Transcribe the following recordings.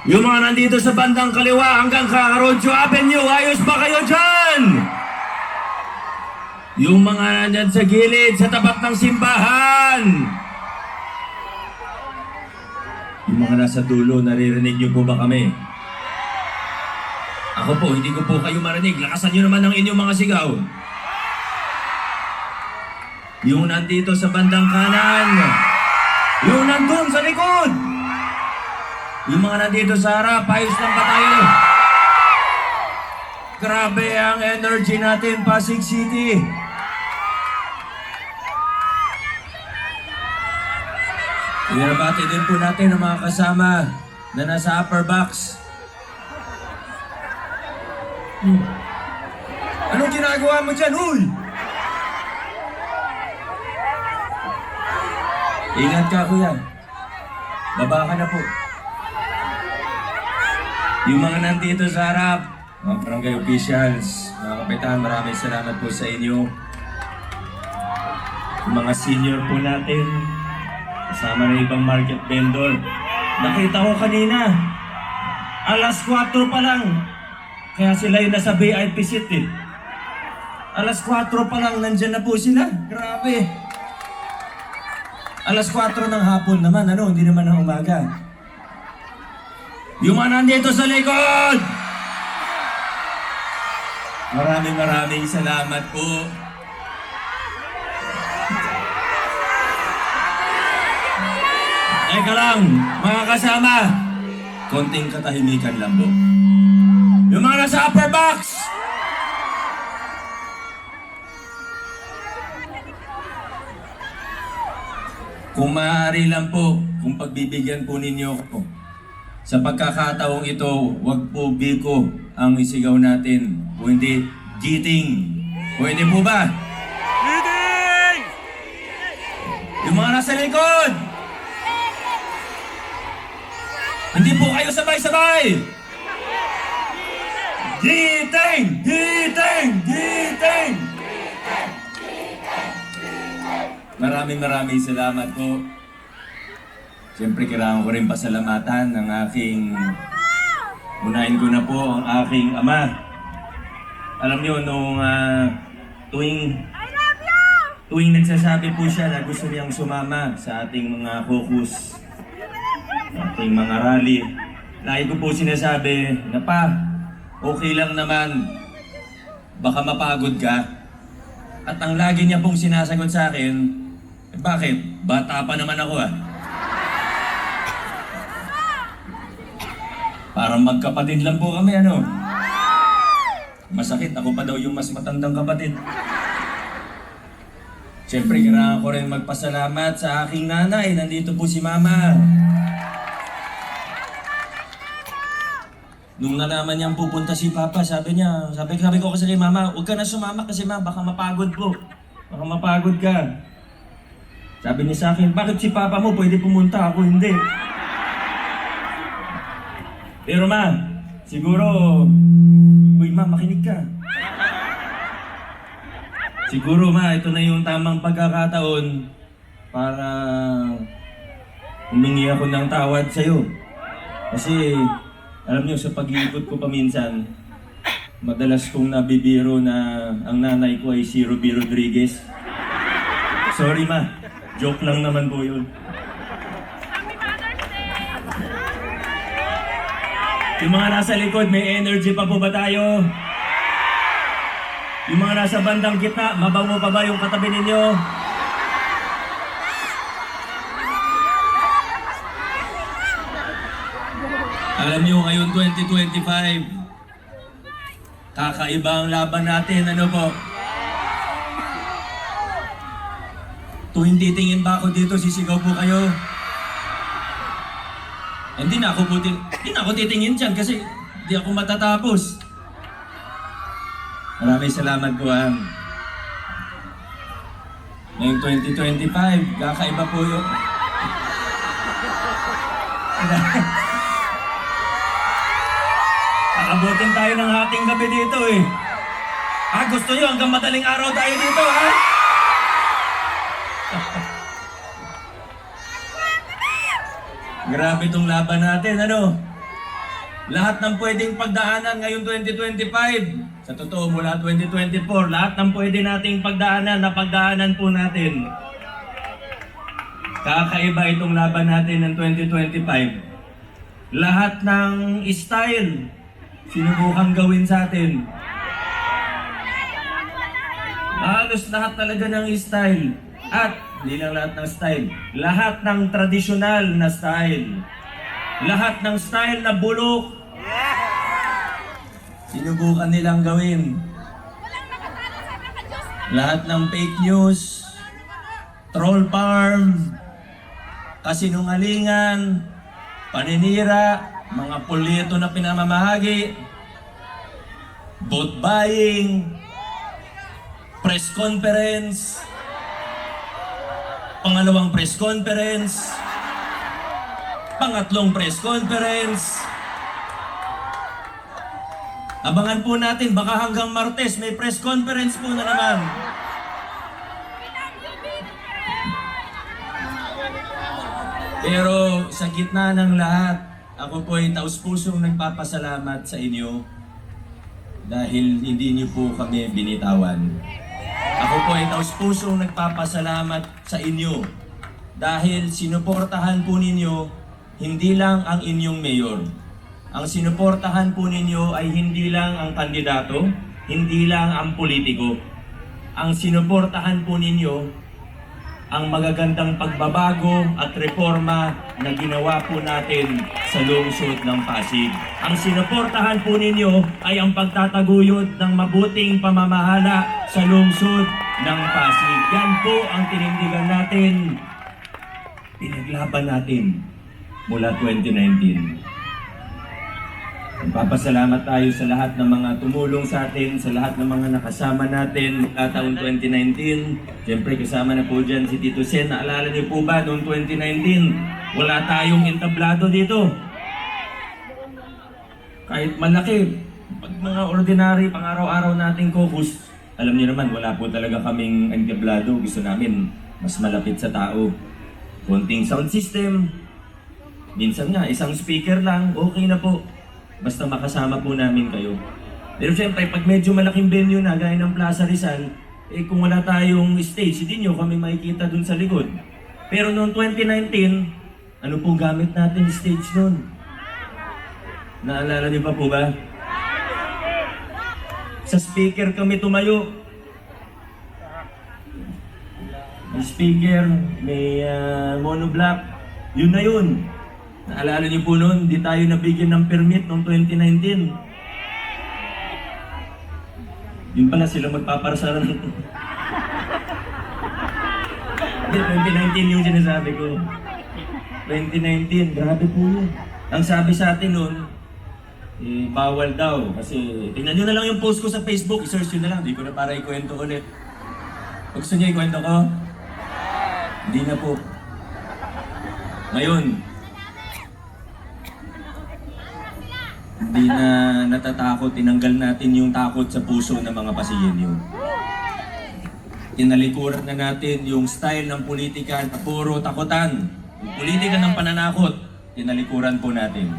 Yung mga nandito sa bandang kaliwa hanggang Kakarodyo Avenue, ayos ba kayo dyan? Yung mga nandyan sa gilid, sa tapat ng simbahan. Yung mga nasa dulo, naririnig niyo po ba kami? Ako po, hindi ko po kayo marinig. Lakasan niyo naman ang inyong mga sigaw. Yung nandito sa bandang kanan. Yung nandun sa likod. Yung mga nandito sa harap, ayos lang ba tayo? Grabe ang energy natin, Pasig City. Pinabati din po natin ang mga kasama na nasa upper box. Anong ginagawa mo dyan, huy? Ingat ka, kuya. Baba ka na po. Yung mga nandito sa harap, mga barangay officials, mga kapitan, maraming salamat po sa inyo. Yung mga senior po natin, kasama na ibang market vendor. Nakita ko kanina, alas 4 pa lang. Kaya sila yung nasa VIP seat eh. Alas 4 pa lang, nandyan na po sila. Grabe. Alas 4 ng hapon naman, hindi naman ng umaga. Yung mga nandito sa likod! Maraming salamat po. Teka lang, mga kasama. Konting katahimikan lang po. Yung mga nasa upper box! Kung maaari lang po, kung pagbibigyan po ninyo ako, sa pagkakataong ito, wag po biko ang isigaw natin. O hindi, giting. Pwede po ba? Giting! Yung mga nasa likod! Hindi po kayo sabay-sabay! Giting! Giting! Giting! Maraming salamat po. Siyempre, kailangan ko rin pasalamatan ng unahin ko na po ang aking ama. Alam niyo, nung tuwing nagsasabi po siya na gusto niyang sumama sa ating mga caucus, ating mga rally, lagi ko po sinasabi na pa, okay lang naman, baka mapagod ka. At ang lagi niya pong sinasagot sa akin, bakit? Bata pa naman ako . Parang magkapatid lang po kami, Masakit, ako pa daw yung mas matandang kapatid. Siyempre, kailangan ko rin magpasalamat sa aking nanay. Nandito po si Mama. Nung nalaman niyang pupunta si Papa, sabi ko kasi kay Mama, huwag ka na sumama kasi baka mapagod po. Baka mapagod ka. Sabi niya sa akin, bakit si Papa mo pwede pumunta, ako hindi? Pero siguro, makinig ka. Siguro ito na yung tamang pagkakataon para humingi ako ng tawad sa'yo. Kasi, alam niyo, sa pag-iikot ko paminsan, madalas kong nabibiro na ang nanay ko ay si Ruby Rodriguez. Sorry joke lang naman po yun. Yung mga nasa likod, may energy pa po ba tayo? Yung mga nasa bandang gitna, mabango pa ba yung katabi ninyo? Alam nyo, ngayon 2025, kakaiba ang laban natin, po? Tuwing titingin ba ako dito, sisigaw po kayo? Hindi na ako titingin dyan kasi hindi ako matatapos. Maraming salamat po. Ngayong 2025, kakaiba po yun. Nakabutin tayo ng hating gabi dito gusto nyo hanggang madaling araw tayo dito, Grabe itong laban natin, Lahat ng pwedeng pagdaanan ngayon 2025. Sa totoo, mula 2024, lahat ng pwede nating pagdaanan, napagdaanan po natin. Kakaiba itong laban natin ng 2025. Lahat ng style, sinubukan gawin sa atin. Halos lahat talaga ng style. At hindi lang lahat ng style. Lahat ng tradisyonal na style. Lahat ng style na bulok. Sinubukan nilang gawin. Lahat ng fake news, troll farm, kasinungalingan, paninira, mga polyeto na pinamamahagi, vote buying, press conference, pangalawang press conference, pangatlong press conference. Abangan po natin, baka hanggang Martes may press conference po na naman. Pero sa gitna ng lahat, ako po ay taus-pusong nagpapasalamat sa inyo dahil hindi niyo po kami binitawan. Ako po ay taus-pusong nagpapasalamat sa inyo dahil sinuportahan po ninyo hindi lang ang inyong mayor. Ang sinuportahan po ninyo ay hindi lang ang kandidato, hindi lang ang politiko. Ang sinuportahan po ninyo ang magagandang pagbabago at reforma na ginawa po natin sa lungsod ng Pasig. Ang sinuportahan po ninyo ay ang pagtataguyod ng mabuting pamamahala sa lungsod ng Pasig. Yan po ang tinindigan natin, pinaglaban natin mula 2019. Magpapasalamat tayo sa lahat ng mga tumulong sa atin, sa lahat ng mga nakasama natin mula taong 2019. Siyempre kasama na po dyan si Tito Sen. Naalala niyo po ba noong 2019, wala tayong entablado dito. Kahit malaki, pag mga ordinary, pang-araw-araw nating caucus, alam niyo naman, wala po talaga kaming entablado. Gusto namin mas malapit sa tao. Konting sound system, minsan nga isang speaker lang, okay na po. Basta makasama po namin kayo. Pero siyempre, pag medyo malaking venue na, gaya ng Plaza Rizal, kung wala tayong stage, hindi nyo kami makikita dun sa likod. Pero noong 2019, ano pong gamit natin stage noon? Naalala niyo pa po ba? Sa speaker kami tumayo. May speaker, may monoblock. Yun na yun. Naalala niyo po noon, di tayo nabigyan ng permit noong 2019. Yun pala sila magpaparasara ng... 2019 yung sinasabi ko. 2019, grabe po yun. Ang sabi sa atin noon, bawal daw. Kasi, tingnan nyo na lang yung post ko sa Facebook, i-search nyo na lang. Di ko na para ikwento ulit. Gusto nyo ikwento ko? Hindi na po. Ngayon, hindi na natatakot, tinanggal natin yung takot sa puso ng mga Pasigenyo. Tinalikuran na natin yung style ng politika na puro takutan. Yung politika ng pananakot, tinalikuran po natin.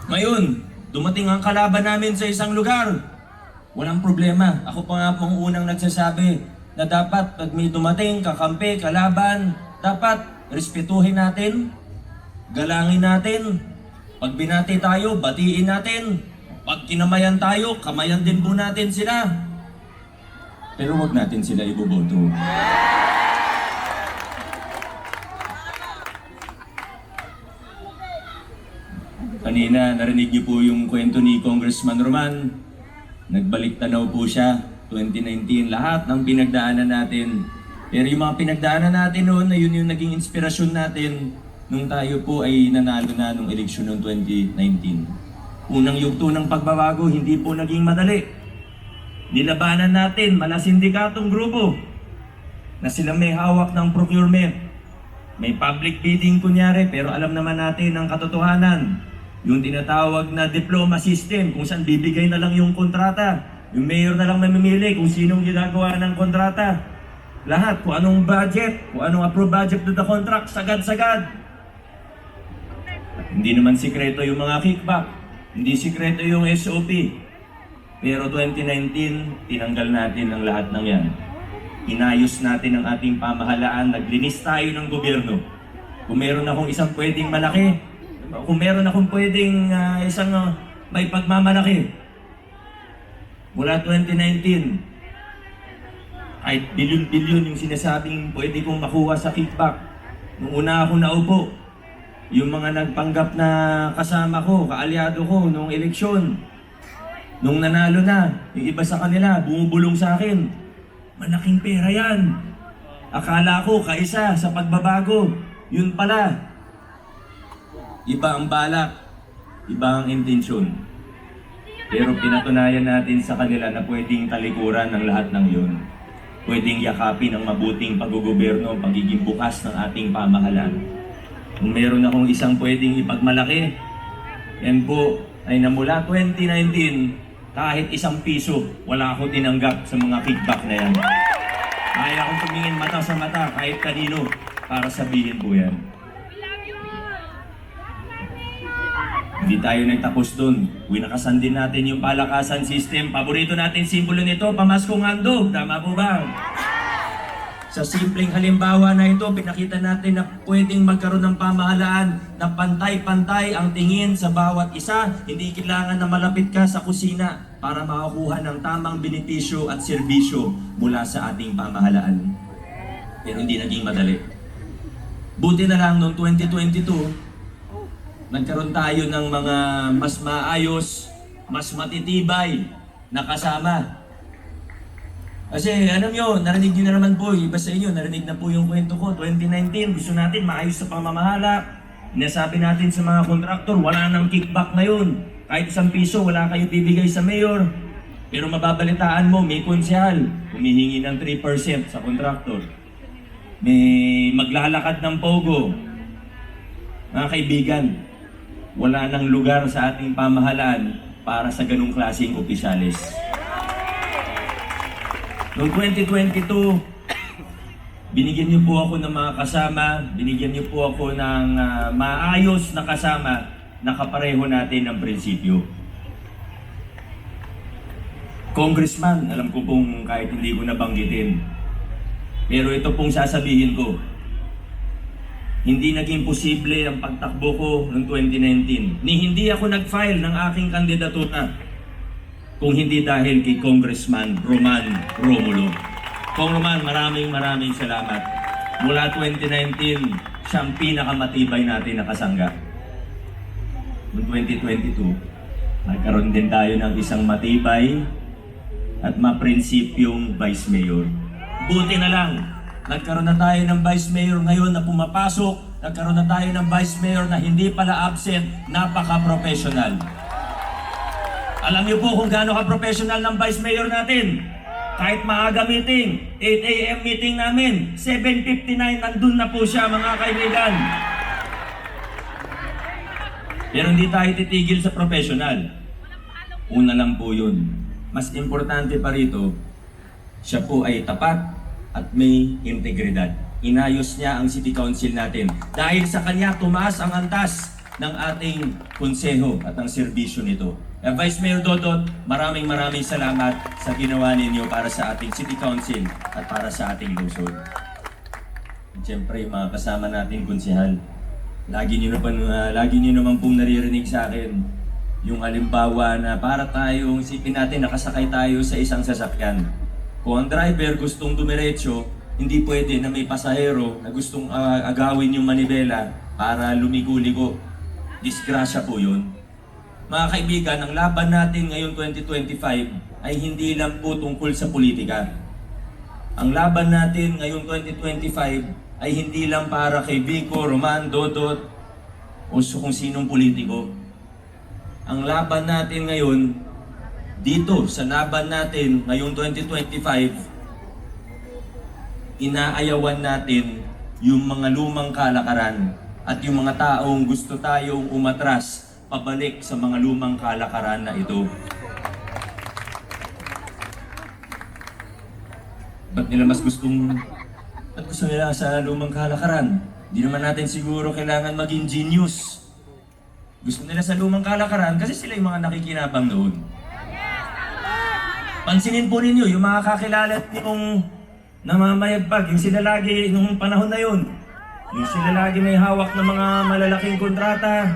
Ngayon, dumating ang kalaban namin sa isang lugar. Walang problema. Ako pa nga pong unang nagsasabi na dapat pag may dumating, kakampi, kalaban, dapat respetuhin natin, galangin natin. Pag binati tayo, batiin natin. Pag kinamayan tayo, kamayan din po natin sila. Pero wag natin sila iboboto. Kanina, narinig niyo po yung kwento ni Congressman Roman. Nagbalik tanaw po siya, 2019, lahat ng pinagdaanan natin. Pero yung mga pinagdaanan natin noon, na yun yung naging inspirasyon natin nung tayo po ay nanalo na nung eleksyon noong 2019. Unang yugto ng pagbabago, hindi po naging madali. Nilabanan natin, mala sindikatong grupo, na sila may hawak ng procurement. May public bidding kunyari, pero alam naman natin ang katotohanan. Yung tinatawag na diploma system, kung saan bibigay na lang yung kontrata. Yung mayor na lang mamimili kung sinong ginagawa ng kontrata. Lahat, kung anong budget, kung anong approved budget to the contract, sagad-sagad. Hindi naman sikreto yung mga kickback. Hindi sikreto yung SOP. Pero 2019, tinanggal natin ang lahat ng yan. Inayos natin ang ating pamahalaan. Naglinis tayo ng gobyerno. Kung meron akong isang pwedeng malaki, kung meron akong pwedeng isang may pagmamalaki, mula 2019, kahit bilyon-bilyon yung sinasabing pwede kong makuha sa kickback. Nung una ako naupo, yung mga nagpanggap na kasama ko, kaalyado ko nung eleksyon, nung nanalo na, yung iba sa kanila, bumubulong sa akin. Malaking pera yan. Akala ko, kaisa sa pagbabago. Yun pala. Iba ang balak, iba ang intensyon. Pero pinatunayan natin sa kanila na pwedeng talikuran ng lahat ng yun. Pwedeng yakapin ang mabuting paggugoberno, pagiging bukas ng ating pamahalaan. Kung meron akong isang pwedeng ipagmalaki, yan po ay na mula 2019, kahit isang piso, wala akong tinanggap sa mga kickback na yan. Kaya akong tumingin mata sa mata kahit kanino para sabihin po yan. Hindi tayo nagtapos dun. Winakasan din natin yung palakasan system. Paborito natin simbolo nito, pamaskong handog. Tama po ba? Sa simpleng halimbawa na ito, pinakita natin na pwedeng magkaroon ng pamahalaan na pantay-pantay ang tingin sa bawat isa. Hindi kailangan na malapit ka sa kusina para makakuha ng tamang benepisyo at serbisyo mula sa ating pamahalaan. Pero hindi naging madali. Buti na lang noong 2022, nagkaroon tayo ng mga mas maayos, mas matitibay na kasama. Kasi alam nyo, narinig nyo na naman po, iba sa inyo, narinig na po yung kwento ko. 2019, gusto natin maayos sa pamamahala. Nasabi natin sa mga kontraktor, wala nang kickback ngayon. Kahit isang piso, wala kayo bibigay sa mayor. Pero mababalitaan mo, may konsyal, humihingi ng 3% sa kontraktor. May maglalakad ng pogo. Mga kaibigan, wala nang lugar sa ating pamahalaan para sa ganung klaseng opisyalis. Noong 2022, binigyan niyo po ako ng mga kasama, binigyan niyo po ako ng maayos na kasama na kapareho natin ng prinsipyo. Congressman, alam ko pong kahit hindi ko nabanggitin, pero ito pong sasabihin ko, hindi naging posible ang pagtakbo ko noong 2019. Hindi ako nag-file ng aking kandidatura kung hindi dahil kay Congressman Roman Romulo. Kong Roman, maraming salamat. Mula 2019, siyang pinakamatibay natin na kasangga. Noong 2022, nagkaroon din tayo ng isang matibay at maprinsipyong Vice Mayor. Buti na lang, nagkaroon na tayo ng Vice Mayor ngayon na pumapasok, nagkaroon na tayo ng Vice Mayor na hindi pala absent, napaka-professional. Alam niyo po kung gaano ka-professional ng Vice Mayor natin. Kahit maaga meeting, 8 a.m. meeting namin, 7:59 nandun na po siya mga kaibigan. Pero hindi tayo titigil sa professional. Una lang po yun. Mas importante pa rito, siya po ay tapat at may integridad. Inayos niya ang City Council natin. Dahil sa kanya, tumaas ang antas ng ating konseho at ang serbisyo nito. Vice Mayor Dodot, maraming salamat sa ginawa ninyo para sa ating City Council at para sa ating lungsod. Siyempre, mga kasama natin konsehal, lagi nyo naman pong naririnig sa akin yung halimbawa na para tayong isipin natin nakasakay tayo sa isang sasakyan. Kung ang driver gustong dumiretso, hindi pwede na may pasahero na gustong agawin yung manibela para lumigo-ligo. Disgrasya po yun. Mga kaibigan, ang laban natin ngayon 2025 ay hindi lang po tungkol sa politika. Ang laban natin ngayon 2025 ay hindi lang para kay Vico, Roman, Dodot o kung sinong politiko. Ang laban natin ngayon, dito sa laban natin ngayong 2025, inaayawan natin yung mga lumang kalakaran at yung mga taong gusto tayong umatras pabalik sa mga lumang kalakaran na ito. Ba't gusto nila sa lumang kalakaran? Di naman natin siguro kailangan maging genius Gusto nila sa lumang kalakaran kasi sila yung mga nakikinabang doon. Pansinin po ninyo, yung mga kakilala nitong namamayagpag, yung sila lagi nung panahon na yun. Yung sila lagi may hawak ng mga malalaking kontrata,